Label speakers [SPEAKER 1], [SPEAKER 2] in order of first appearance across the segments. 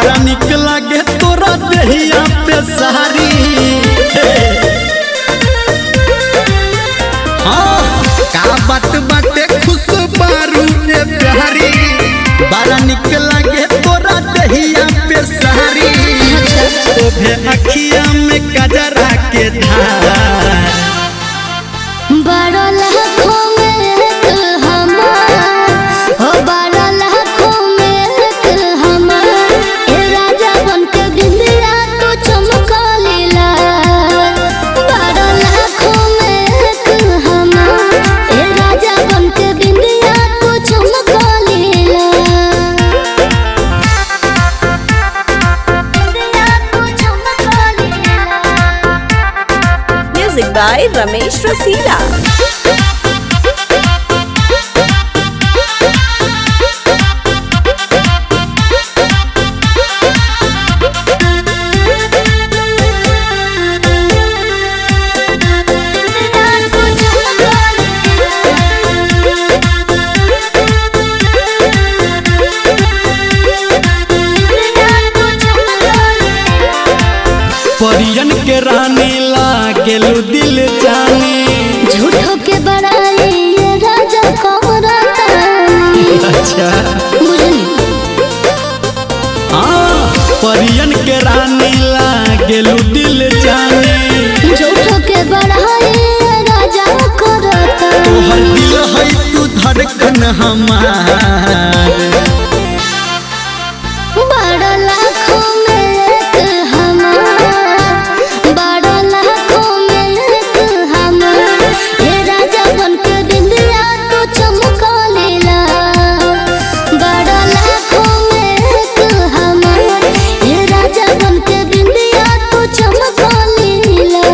[SPEAKER 1] बड़ा निक लागे तोरा देहिया पे सारी। हाँ का बात बाटे खुश बारू ए प्यारी, बड़ा निक लागे तोरा देहिया पे सारी। तोभे अखिया में कजरा के धार,
[SPEAKER 2] बड़ा लाखों में एक हमार, हो बड़ा लाखों में एक हमार। ए राजा बन के बिंदिया तो चमका लीला, बड़ा लाखों में एक हमार। ए राजा बन के बिंदिया तो चमका लीला, बिंदिया तो चमका लीला।
[SPEAKER 3] Music by Ramesh Rasila.
[SPEAKER 1] परियन के रानी लागेलू दिल जानी।
[SPEAKER 2] झूठों के बड़ाई ये राजा कोरातानी।
[SPEAKER 1] अच्छा
[SPEAKER 2] बुझनी
[SPEAKER 1] हाँ परियन के रानी लागेलू दिल जानी।
[SPEAKER 2] झूठों के बड़ाई ये राजा कोरातानी।
[SPEAKER 1] तोहर दिल है तू धड़कन हमार,
[SPEAKER 2] बड़ा लाखों में एक हमार, बड़ा लाखों में एक हमार। हे राजा बन के बिंदिया तो चमका लीला, बड़ा लाखों में एक हमार। हे राजा बन के बिंदिया तो चमका लीला,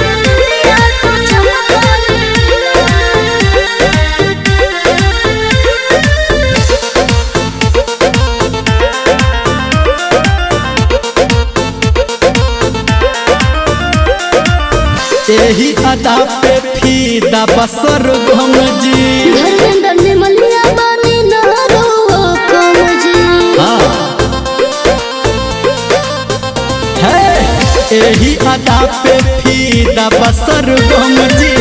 [SPEAKER 2] बिंदिया तो चमका लीला।
[SPEAKER 1] यही अदा पे फीदा बसर घम जी।
[SPEAKER 2] धर्मेंद्र ने मलिया बानी ना रो कम जी।
[SPEAKER 1] हाँ है यही अदा पे फीदा बसर घम जी।